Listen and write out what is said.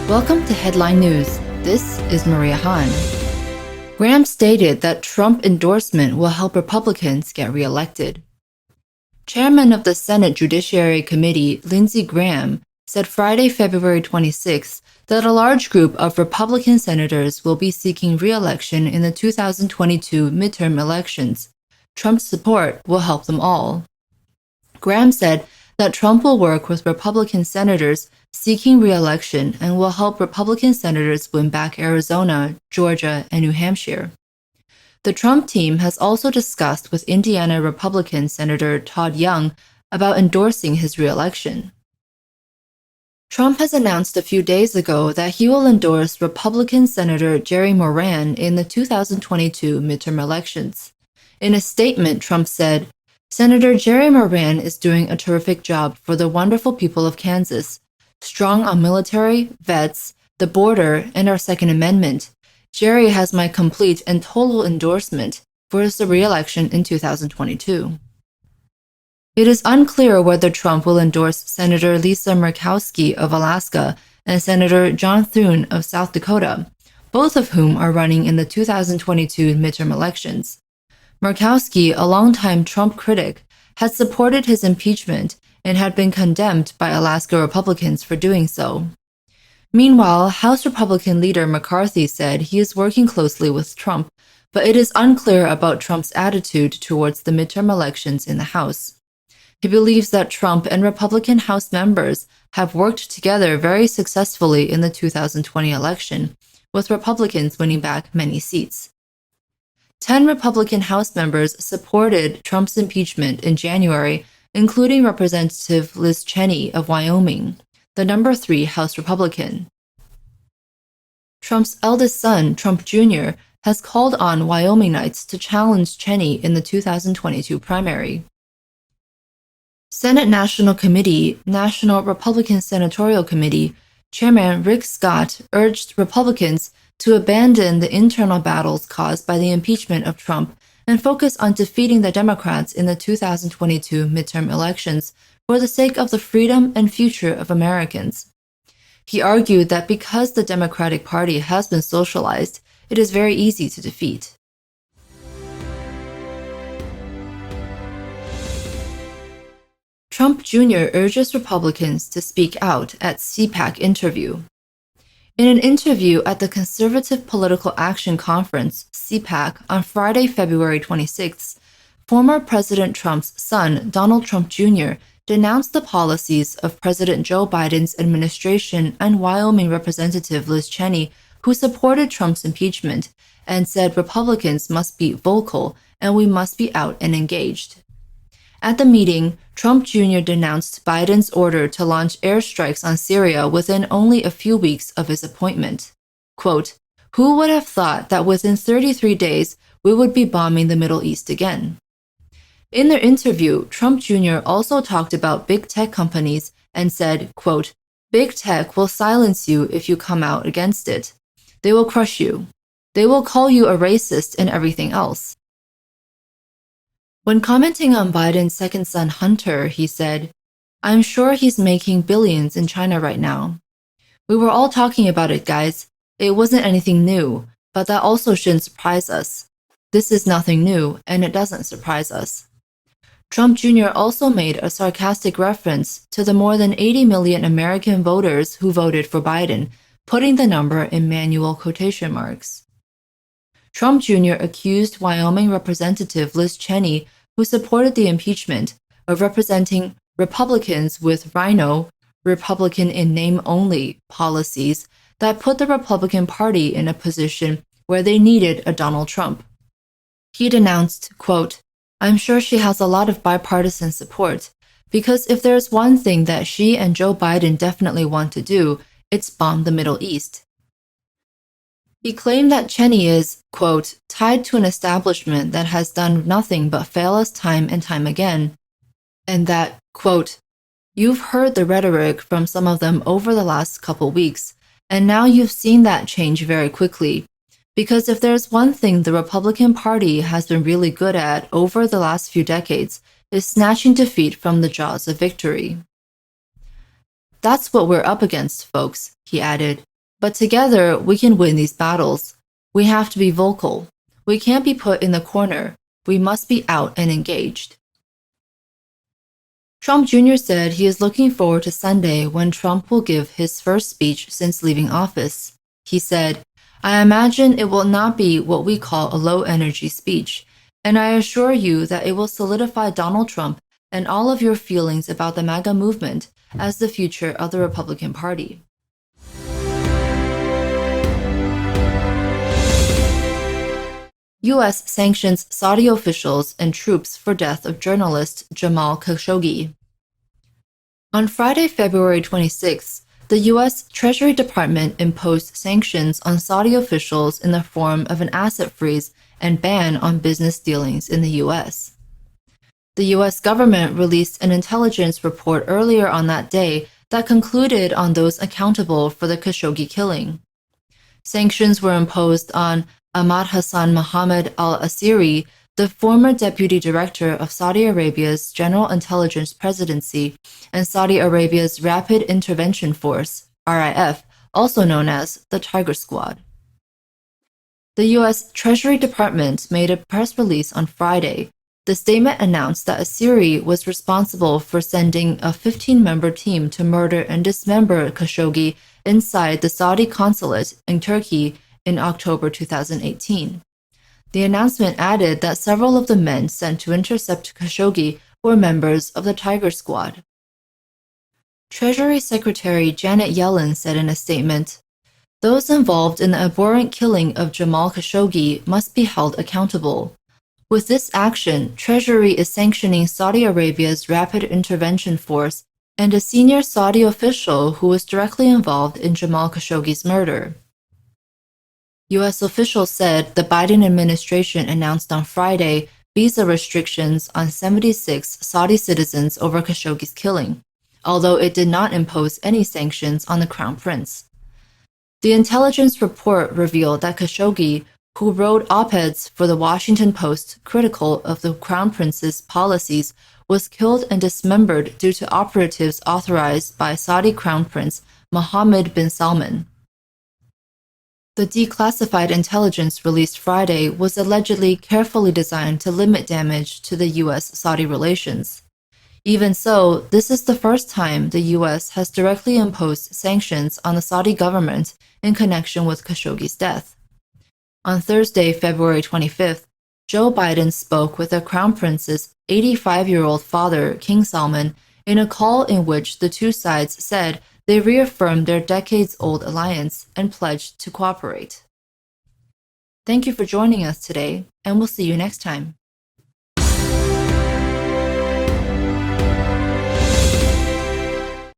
Welcome to Headline News. This is Maria Han. Graham stated that Trump endorsement will help Republicans get reelected. Chairman of the Senate Judiciary Committee, Lindsey Graham, said Friday, February 26 that a large group of Republican senators will be seeking re-election in the 2022 midterm elections. Trump's support will help them all. Graham said that Trump will work with Republican senators seeking re-election and will help Republican senators win back Arizona, Georgia, and New Hampshire. The Trump team has also discussed with Indiana Republican Senator Todd Young about endorsing his re-election. Trump has announced a few days ago that he will endorse Republican Senator Jerry Moran in the 2022 midterm elections. In a statement, Trump said, "Senator Jerry Moran is doing a terrific job for the wonderful people of Kansas, strong on military, vets, the border, and our Second Amendment. Jerry has my complete and total endorsement for his re-election in 2022. It is unclear whether Trump will endorse Senator Lisa Murkowski of Alaska and Senator John Thune of South Dakota, both of whom are running in the 2022 midterm elections. Murkowski, a longtime Trump critic, had supported his impeachment and had been condemned by Alaska Republicans for doing so. Meanwhile, House Republican leader McCarthy said he is working closely with Trump, but it is unclear about Trump's attitude towards the midterm elections in the House. He believes that Trump and Republican House members have worked together very successfully in the 2020 election, with Republicans winning back many seats. 10 Republican House members supported Trump's impeachment in January, including Representative Liz Cheney of Wyoming, the number 3 House Republican. Trump's eldest son, Trump Jr., has called on Wyomingites to challenge Cheney in the 2022 primary. Senate National Committee, National Republican Senatorial Committee, Chairman Rick Scott urged Republicans to abandon the internal battles caused by the impeachment of Trump and focus on defeating the Democrats in the 2022 midterm elections for the sake of the freedom and future of Americans. He argued that because the Democratic Party has been socialized, it is very easy to defeat. Trump Jr. urges Republicans to speak out at CPAC interview. In an interview at the Conservative Political Action Conference, CPAC, on Friday, February 26, former President Trump's son, Donald Trump Jr., denounced the policies of President Joe Biden's administration and Wyoming Representative Liz Cheney, who supported Trump's impeachment, and said Republicans must be vocal and we must be out and engaged. At the meeting, Trump Jr. denounced Biden's order to launch airstrikes on Syria within only a few weeks of his appointment. Quote, "Who would have thought that within 33 days we would be bombing the Middle East again?" In their interview, Trump Jr. also talked about big tech companies and said, quote, "Big tech will silence you if you come out against it. They will crush you. They will call you a racist and everything else." When commenting on Biden's second son, Hunter, he said, "I'm sure he's making billions in China right now. We were all talking about it, guys. It wasn't anything new, but that also shouldn't surprise us. This is nothing new, and it doesn't surprise us." Trump Jr. also made a sarcastic reference to the more than 80 million American voters who voted for Biden, putting the number in manual quotation marks. Trump Jr. accused Wyoming Representative Liz Cheney, who supported the impeachment, of representing Republicans with RINO, Republican in name only, policies that put the Republican Party in a position where they needed a Donald Trump. He denounced, quote, "I'm sure she has a lot of bipartisan support, because if there's one thing that she and Joe Biden definitely want to do, it's bomb the Middle East." He claimed that Cheney is, quote, "tied to an establishment that has done nothing but fail us time and time again," and that, quote, "You've heard the rhetoric from some of them over the last couple weeks, and now you've seen that change very quickly, because if there's one thing the Republican Party has been really good at over the last few decades, is snatching defeat from the jaws of victory." "That's what we're up against, folks," he added. But together, we can win these battles. We have to be vocal. We can't be put in the corner. We must be out and engaged. Trump Jr. said he is looking forward to Sunday when Trump will give his first speech since leaving office. He said, "I imagine it will not be what we call a low-energy speech, and I assure you that it will solidify Donald Trump and all of your feelings about the MAGA movement as the future of the Republican Party." U.S. sanctions Saudi officials and troops for death of journalist Jamal Khashoggi. On Friday, February 26, the U.S. Treasury Department imposed sanctions on Saudi officials in the form of an asset freeze and ban on business dealings in the U.S. The U.S. government released an intelligence report earlier on that day that concluded on those accountable for the Khashoggi killing. Sanctions were imposed on Ahmad Hassan Mohammed al-Asiri, the former deputy director of Saudi Arabia's General Intelligence Presidency and Saudi Arabia's Rapid Intervention Force, RIF, also known as the Tiger Squad. The U.S. Treasury Department made a press release on Friday. The statement announced that Asiri was responsible for sending a 15-member team to murder and dismember Khashoggi inside the Saudi consulate in Turkey in October 2018. The announcement added that several of the men sent to intercept Khashoggi were members of the Tiger Squad. Treasury Secretary Janet Yellen said in a statement, "Those involved in the abhorrent killing of Jamal Khashoggi must be held accountable. With this action, Treasury is sanctioning Saudi Arabia's Rapid Intervention Force and a senior Saudi official who was directly involved in Jamal Khashoggi's murder." U.S. officials said the Biden administration announced on Friday visa restrictions on 76 Saudi citizens over Khashoggi's killing, although it did not impose any sanctions on the Crown Prince. The intelligence report revealed that Khashoggi, who wrote op-eds for the Washington Post critical of the Crown Prince's policies, was killed and dismembered due to operatives authorized by Saudi Crown Prince Mohammed bin Salman. The declassified intelligence released Friday was allegedly carefully designed to limit damage to the U.S.-Saudi relations. Even so, this is the first time the U.S. has directly imposed sanctions on the Saudi government in connection with Khashoggi's death. On Thursday, February 25th, Joe Biden spoke with the Crown Prince's 85-year-old father, King Salman, in a call in which the two sides said they reaffirmed their decades-old alliance and pledged to cooperate. Thank you for joining us today, and we'll see you next time.